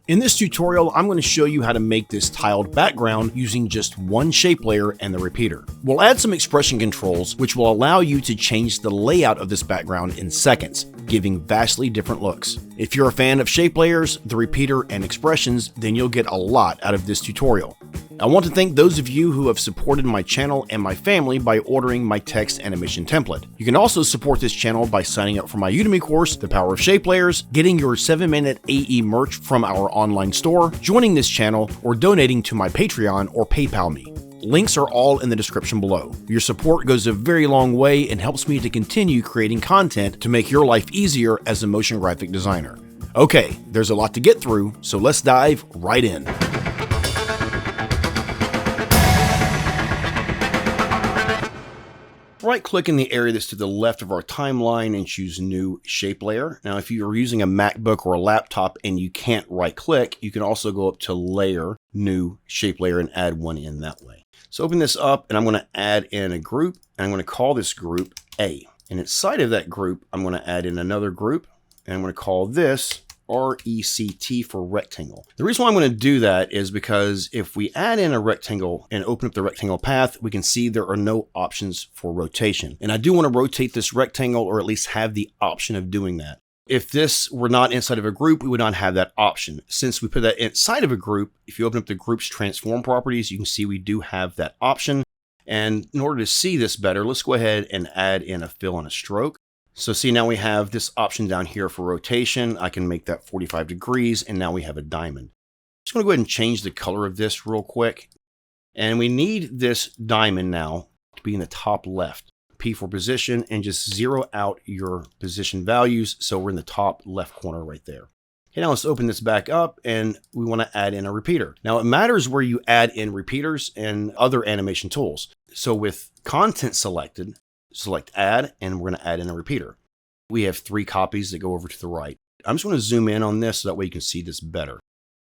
In this tutorial, I'm going to show you how to make this tiled background using just one shape layer and the repeater. We'll add some expression controls, which will allow you to change the layout of this background in seconds, giving vastly different looks. If you're a fan of shape layers, the repeater, and expressions, then you'll get a lot out of this tutorial. I want to thank those of you who have supported my channel and my family by ordering my text animation template. You can also support this channel by signing up for my Udemy course, The Power of Shape Layers, getting your 7-minute AE merch from our online store, joining this channel, or donating to my Patreon or PayPal me. Links are all in the description below. Your support goes a very long way and helps me to continue creating content to make your life easier as a motion graphic designer. Okay, there's a lot to get through, so let's dive right in. Right-click in the area that's to the left of our timeline and choose New Shape Layer. Now, if you're using a MacBook or a laptop and you can't right-click, you can also go up to Layer, New Shape Layer, and add one in that way. So open this up, and I'm going to add in a group, and I'm going to call this group A. And inside of that group, I'm going to add in another group, and I'm going to call this RECT for rectangle. The reason why I'm going to do that is because if we add in a rectangle and open up the rectangle path, we can see there are no options for rotation. And I do want to rotate this rectangle, or at least have the option of doing that. If this were not inside of a group, we would not have that option. Since we put that inside of a group, if you open up the group's transform properties, you can see we do have that option. And in order to see this better, let's go ahead and add in a fill and a stroke. So see, now we have this option down here for rotation. I can make that 45 degrees, and now we have a diamond. Just going to go ahead and change the color of this real quick. And we need this diamond now to be in the top left. P for position, and just zero out your position values so we're in the top left corner right there. Okay, now let's open this back up, and we want to add in a repeater. Now it matters where you add in repeaters and other animation tools. So with content selected, select add, and we're going to add in a repeater. We have 3 copies that go over to the right. I'm just going to zoom in on this so that way you can see this better.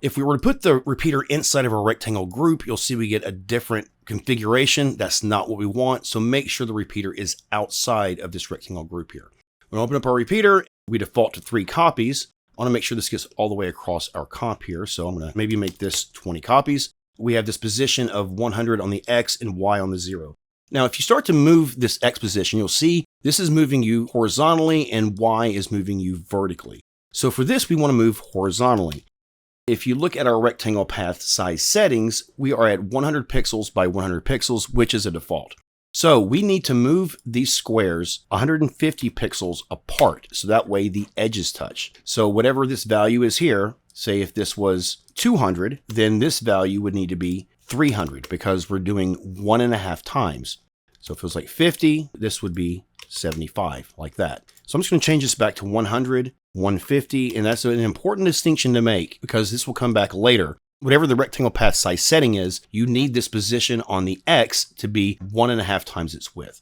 If we were to put the repeater inside of a rectangle group, you'll see we get a different configuration. That's not what we want, so make sure the repeater is outside of this rectangle group here. When we open up our repeater, we default to 3 copies. I want to make sure this gets all the way across our comp here, so I'm going to maybe make this 20 copies. We have this position of 100 on the X and Y on the 0. Now, if you start to move this X position, you'll see this is moving you horizontally and Y is moving you vertically. So for this, we want to move horizontally. If you look at our rectangle path size settings, we are at 100 pixels by 100 pixels, which is a default. So we need to move these squares 150 pixels apart, so that way the edges touch. So whatever this value is here, say if this was 200, then this value would need to be 300 because we're doing 1.5 times. So if it was like 50, this would be 75, like that. So I'm just going to change this back to 100, 150, and that's an important distinction to make because this will come back later. Whatever the rectangle path size setting is, you need this position on the X to be 1.5 times its width.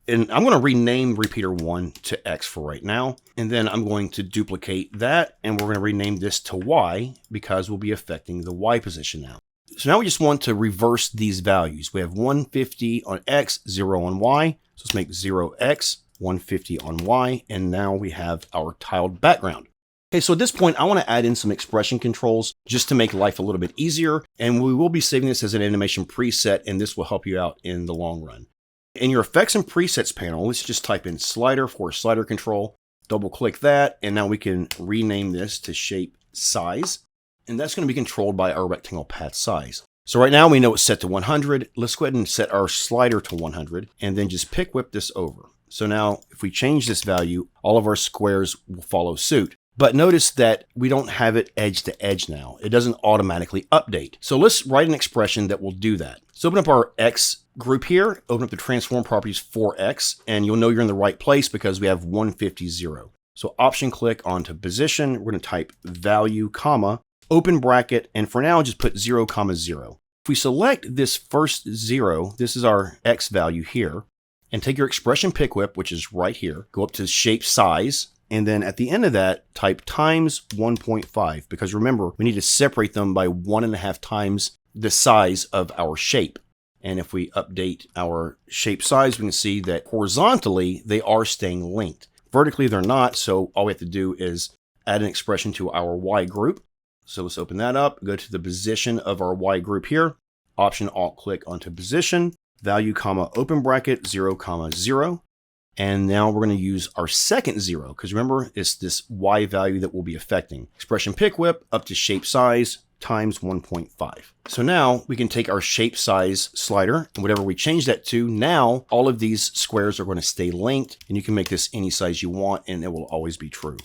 And I'm going to rename repeater 1 to X for right now. And then I'm going to duplicate that, and we're going to rename this to Y because we'll be affecting the Y position now. So now we just want to reverse these values. We have 150 on X, 0 on Y. So let's make 0X, 150 on Y, and now we have our tiled background. Okay, so at this point, I want to add in some expression controls just to make life a little bit easier. And we will be saving this as an animation preset, and this will help you out in the long run. In your effects and presets panel, let's just type in slider for slider control, double click that, and now we can rename this to shape size. And that's going to be controlled by our rectangle path size. So right now we know it's set to 100. Let's go ahead and set our slider to 100 and then just pick whip this over. So now if we change this value, all of our squares will follow suit. But notice that we don't have it edge to edge now. It doesn't automatically update. So let's write an expression that will do that. So open up our X group here, open up the transform properties for X, and you'll know you're in the right place because we have 150, 0. So option click onto position. We're going to type value, comma, open bracket, and for now, just put 0, 0. If we select this first 0, this is our X value here, and take your expression pick whip, which is right here, go up to shape size, and then at the end of that, type times 1.5, because remember, we need to separate them by 1.5 times the size of our shape. And if we update our shape size, we can see that horizontally, they are staying linked. Vertically, they're not, so all we have to do is add an expression to our Y group. So let's open that up, go to the position of our Y group here, Option Alt click onto position, value comma open bracket 0 comma 0. And now we're going to use our second 0, because remember, it's this Y value that we'll be affecting. Expression pick whip up to shape size times 1.5. So now we can take our shape size slider and whatever we change that to, now all of these squares are going to stay linked, and you can make this any size you want and it will always be true.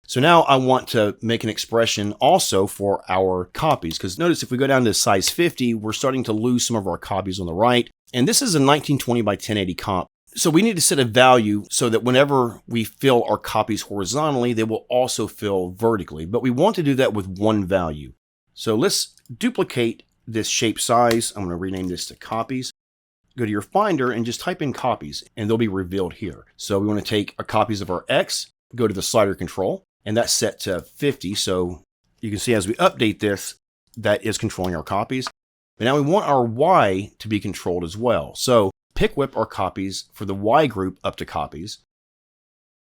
So now I want to make an expression also for our copies, because notice if we go down to size 50, we're starting to lose some of our copies on the right. And this is a 1920 by 1080 comp. So we need to set a value so that whenever we fill our copies horizontally, they will also fill vertically. But we want to do that with one value. So let's duplicate this shape size. I'm going to rename this to copies. Go to your Finder and just type in copies, and they'll be revealed here. So we want to take our copies of our X, go to the slider control, and that's set to 50. So you can see as we update this, that is controlling our copies. But now we want our Y to be controlled as well. So pick whip our copies for the Y group up to copies.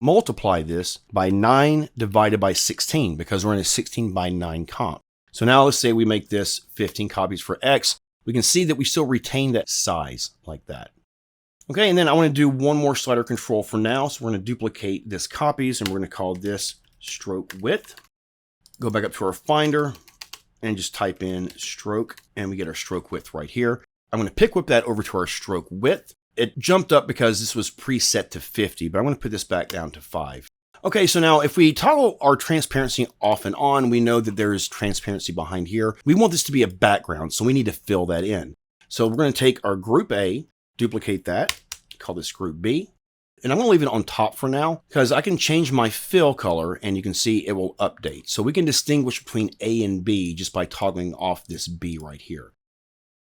Multiply this by 9 divided by 16 because we're in a 16 by 9 comp. So now let's say we make this 15 copies for X. We can see that we still retain that size like that. Okay, and then I want to do one more slider control for now. So we're going to duplicate this copies and we're going to call this stroke width. Go back up to our Finder and just type in stroke and we get our stroke width right here. I'm going to pick whip that over to our stroke width. It jumped up because this was preset to 50, but I'm going to put this back down to 5. Okay, so now if we toggle our transparency off and on, we know that there's transparency behind here. We want this to be a background, so we need to fill that in. So we're going to take our group A, duplicate that, call this group B, and I'm going to leave it on top for now because I can change my fill color and you can see it will update. So we can distinguish between A and B just by toggling off this B right here.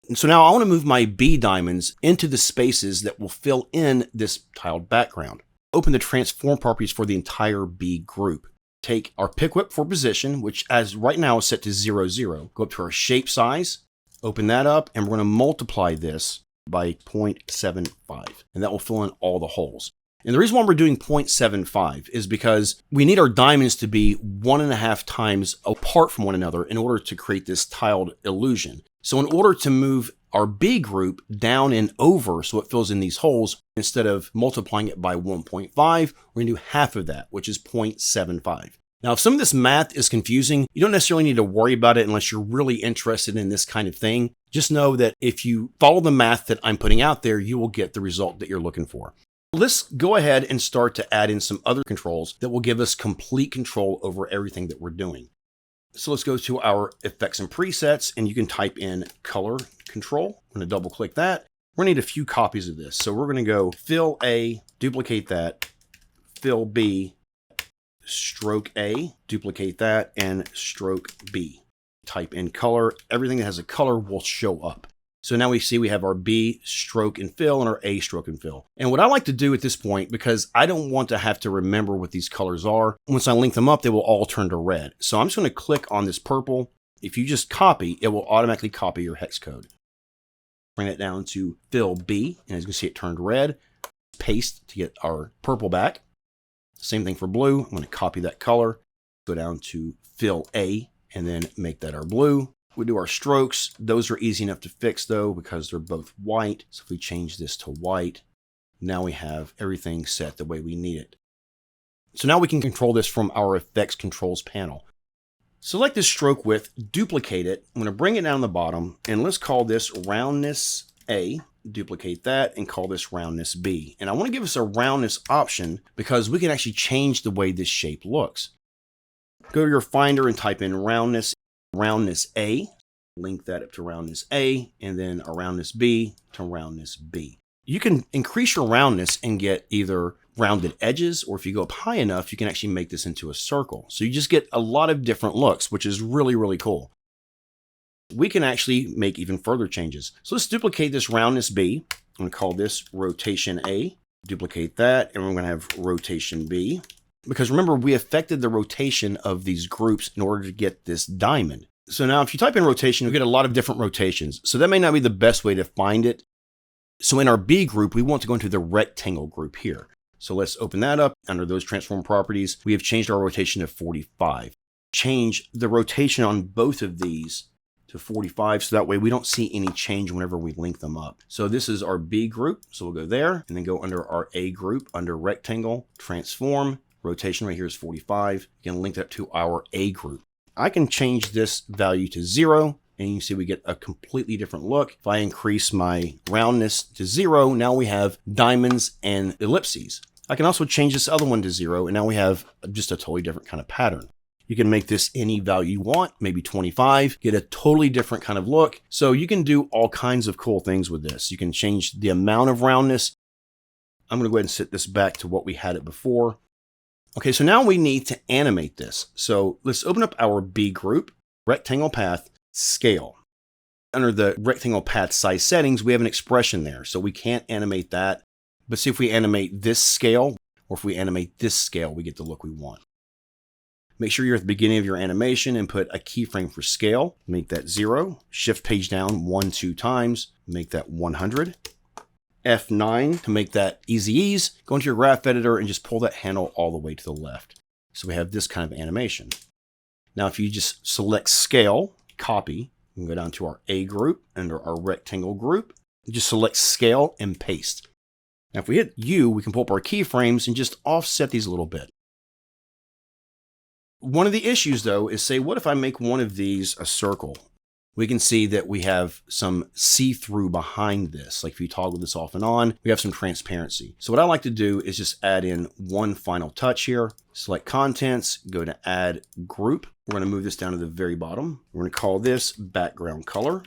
And so now I want to move my B diamonds into the spaces that will fill in this tiled background. Open the transform properties for the entire B group. Take our pick whip for position, which as right now is set to 0, 0. Go up to our shape size, open that up, and we're going to multiply this by 0.75, and that will fill in all the holes. And the reason why we're doing 0.75 is because we need our diamonds to be 1.5 times apart from one another in order to create this tiled illusion. So in order to move our B group down and over so it fills in these holes, instead of multiplying it by 1.5, we're going to do half of that, which is 0.75. Now, if some of this math is confusing, you don't necessarily need to worry about it unless you're really interested in this kind of thing. Just know that if you follow the math that I'm putting out there, you will get the result that you're looking for. Let's go ahead and start to add in some other controls that will give us complete control over everything that we're doing. So let's go to our effects and presets, and you can type in color control. I'm going to double click that. We're going to need a few copies of this. So we're going to go fill A, duplicate that, fill B, stroke A, duplicate that, and stroke B. Type in color. Everything that has a color will show up. So now we see we have our B stroke and fill and our A stroke and fill. And what I like to do at this point, because I don't want to have to remember what these colors are, once I link them up, they will all turn to red. So I'm just going to click on this purple. If you just copy, it will automatically copy your hex code. Bring it down to fill B, and as you can see, it turned red. Paste to get our purple back. Same thing for blue. I'm going to copy that color, go down to fill A, and then make that our blue. We do our strokes. Those are easy enough to fix though, because they're both white. So if we change this to white, now we have everything set the way we need it. So now we can control this from our effects controls panel. Select this stroke width, duplicate it. I'm going to bring it down the bottom, and let's call this roundness A. Duplicate that and call this roundness B. And I want to give us a roundness option because we can actually change the way this shape looks. Go to your Finder and type in roundness A, link that up to roundness A, and then a roundness B to roundness B. You can increase your roundness and get either rounded edges, or if you go up high enough, you can actually make this into a circle. So you just get a lot of different looks, which is really, really cool. We can actually make even further changes. So let's duplicate this roundness B. I'm going to call this rotation A. Duplicate that, and we're going to have rotation B. Because remember, we affected the rotation of these groups in order to get this diamond. So now if you type in rotation, you'll get a lot of different rotations. So that may not be the best way to find it. So in our B group, we want to go into the rectangle group here. So let's open that up. Under those transform properties, we have changed our rotation to 45. change the rotation on both of these to 45, so that way we don't see any change whenever we link them up. So this is our B group, so we'll go there and then go under our A group, under rectangle, transform, rotation right here is 45. You can link that to our A group. I can change this value to 0, and you can see we get a completely different look. If I increase my roundness to 0, now we have diamonds and ellipses. I can also change this other one to 0, and now we have just a totally different kind of pattern. You can make this any value you want, maybe 25, get a totally different kind of look. So you can do all kinds of cool things with this. You can change the amount of roundness. I'm going to go ahead and set this back to what we had it before. Okay, so now we need to animate this. So let's open up our B group, rectangle path, scale. Under the rectangle path size settings, we have an expression there, so we can't animate that. But see if we animate this scale, or if we animate this scale, we get the look we want. Make sure you're at the beginning of your animation and put a keyframe for scale. Make that 0. Shift page down 1, 2 times. Make that 100. F9 to make that easy ease. Go into your graph editor and just pull that handle all the way to the left. So we have this kind of animation. Now, if you just select scale, copy, we can go down to our A group under our rectangle group. Just select scale and paste. Now, if we hit U, we can pull up our keyframes and just offset these a little bit. One of the issues, though, is say, what if I make one of these a circle? We can see that we have some see-through behind this. Like if you toggle this off and on, we have some transparency. So what I like to do is just add in one final touch here. Select contents, go to add group. We're going to move this down to the very bottom. We're going to call this background color.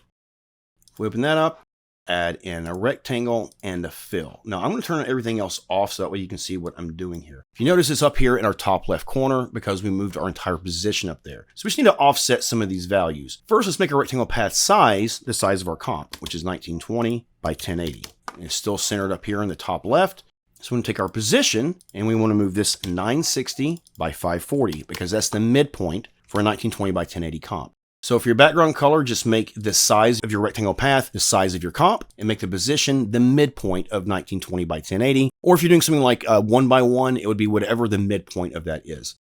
If we open that up, add in a rectangle and a fill. Now I'm going to turn everything else off so that way you can see what I'm doing here. If you notice, it's up here in our top left corner because we moved our entire position up there. So we just need to offset some of these values. First, let's make our rectangle path size the size of our comp, which is 1920 by 1080. It's still centered up here in the top left. So we're going to take our position and we want to move this 960 by 540 because that's the midpoint for a 1920 by 1080 comp. So for your background color, just make the size of your rectangle path the size of your comp and make the position the midpoint of 1920 by 1080. Or if you're doing something like 1 by 1, it would be whatever the midpoint of that is.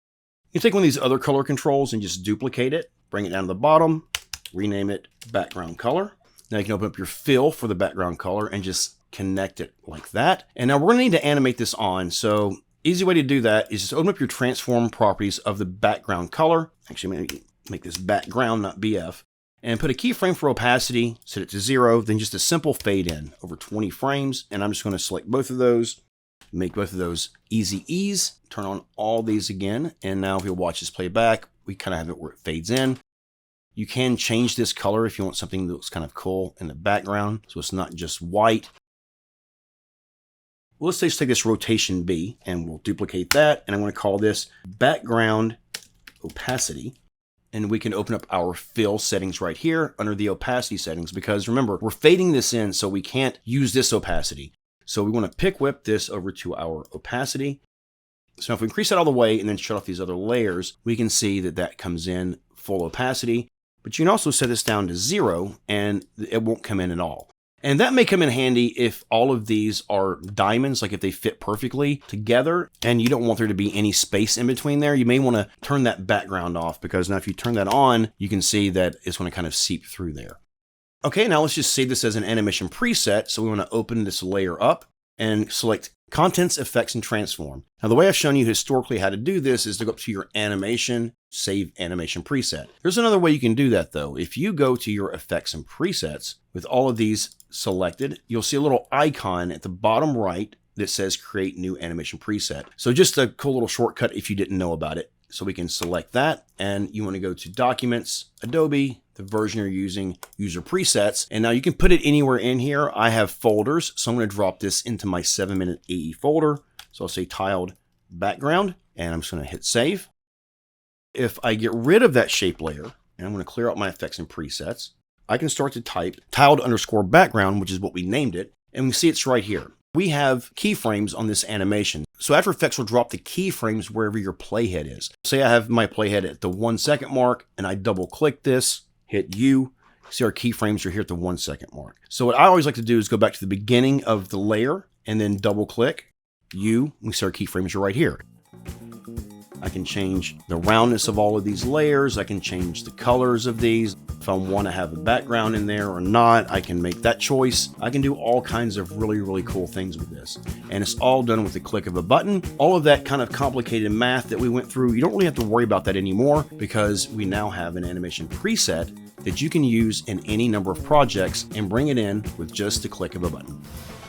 You take one of these other color controls and just duplicate it, bring it down to the bottom, rename it background color. Now you can open up your fill for the background color and just connect it like that. And now we're going to need to animate this on. So easy way to do that is just open up your transform properties of the background color. Actually, maybe make this background, not BF, and put a keyframe for opacity, set it to 0, then just a simple fade in over 20 frames. And I'm just going to select both of those, make both of those easy ease, turn on all these again. And now if you'll watch this play back, we kind of have it where it fades in. You can change this color if you want something that looks kind of cool in the background, so it's not just white. Well, let's take this rotation B and we'll duplicate that. And I'm going to call this background opacity. And we can open up our fill settings right here under the opacity settings, because remember, we're fading this in, so we can't use this opacity. So we want to pick whip this over to our opacity. So if we increase that all the way and then shut off these other layers, we can see that that comes in full opacity. But you can also set this down to 0 and it won't come in at all. And that may come in handy if all of these are diamonds, like if they fit perfectly together and you don't want there to be any space in between there. You may want to turn that background off, because now if you turn that on, you can see that it's going to kind of seep through there. Okay, now let's just save this as an animation preset. So we want to open this layer up and select Contents, Effects, and Transform. Now the way I've shown you historically how to do this is to go up to your animation, save animation preset. There's another way you can do that though. If you go to your effects and presets with all of these selected, you'll see a little icon at the bottom right that says create new animation preset. So just a cool little shortcut if you didn't know about it. So we can select that, and you want to go to Documents, Adobe, the version you're using, User Presets. And now you can put it anywhere in here. I have folders, so I'm going to drop this into my 7-minute AE folder. So I'll say tiled background, and I'm just going to hit save. If I get rid of that shape layer, and I'm going to clear out my effects and presets, I can start to type tiled_background, which is what we named it, and we see it's right here. We have keyframes on this animation. So After Effects will drop the keyframes wherever your playhead is. Say I have my playhead at the 1 second mark and I double click this, hit U. See our keyframes are here at the 1 second mark. So what I always like to do is go back to the beginning of the layer and then double click U. We see our keyframes are right here. I can change the roundness of all of these layers. I can change the colors of these. If I want to have a background in there or not, I can make that choice. I can do all kinds of really cool things with this. And it's all done with the click of a button. All of that kind of complicated math that we went through, you don't really have to worry about that anymore because we now have an animation preset that you can use in any number of projects and bring it in with just the click of a button.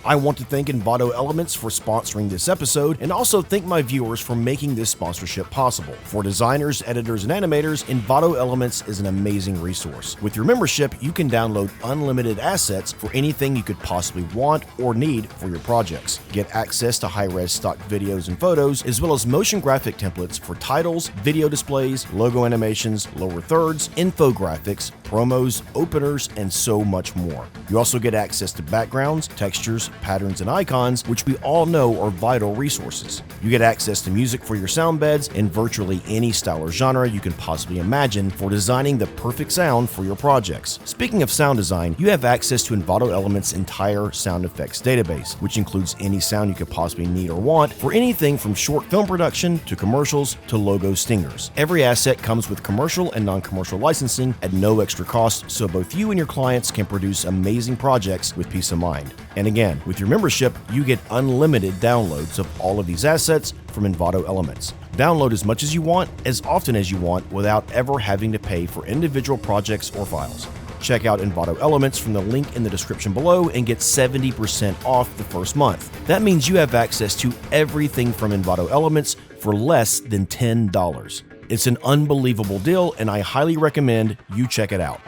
I want to thank Envato Elements for sponsoring this episode, and also thank my viewers for making this sponsorship possible. For designers, editors, and animators, Envato Elements is an amazing resource. With your membership, you can download unlimited assets for anything you could possibly want or need for your projects. Get access to high-res stock videos and photos, as well as motion graphic templates for titles, video displays, logo animations, lower thirds, infographics, promos, openers, and so much more. You also get access to backgrounds, textures, patterns, and icons, which we all know are vital resources. You get access to music for your sound beds in virtually any style or genre you can possibly imagine for designing the perfect sound for your projects. Speaking of sound design, you have access to Envato Elements' entire sound effects database, which includes any sound you could possibly need or want for anything from short film production to commercials to logo stingers. Every asset comes with commercial and non-commercial licensing at no extra cost, so both you and your clients can produce amazing projects with peace of mind. And again, with your membership, you get unlimited downloads of all of these assets from Envato Elements. Download as much as you want, as often as you want, without ever having to pay for individual projects or files. Check out Envato Elements from the link in the description below and get 70% off the first month. That means you have access to everything from Envato Elements for less than $10. It's an unbelievable deal, and I highly recommend you check it out.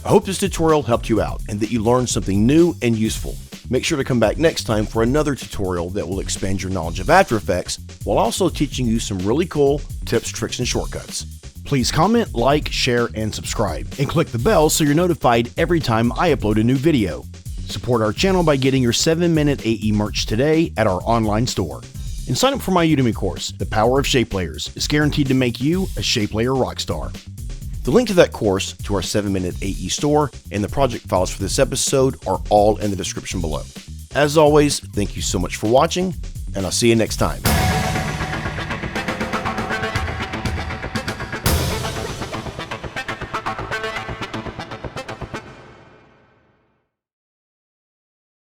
I hope this tutorial helped you out and that you learned something new and useful. Make sure to come back next time for another tutorial that will expand your knowledge of After Effects while also teaching you some really cool tips, tricks, and shortcuts. Please comment, like, share, and subscribe, and click the bell so you're notified every time I upload a new video. Support our channel by getting your 7-minute AE merch today at our online store. And sign up for my Udemy course, The Power of Shape Layers. It's guaranteed to make you a Shape Layer Rockstar. The link to that course, to our 7-minute AE store, and the project files for this episode are all in the description below. As always, thank you so much for watching, and I'll see you next time.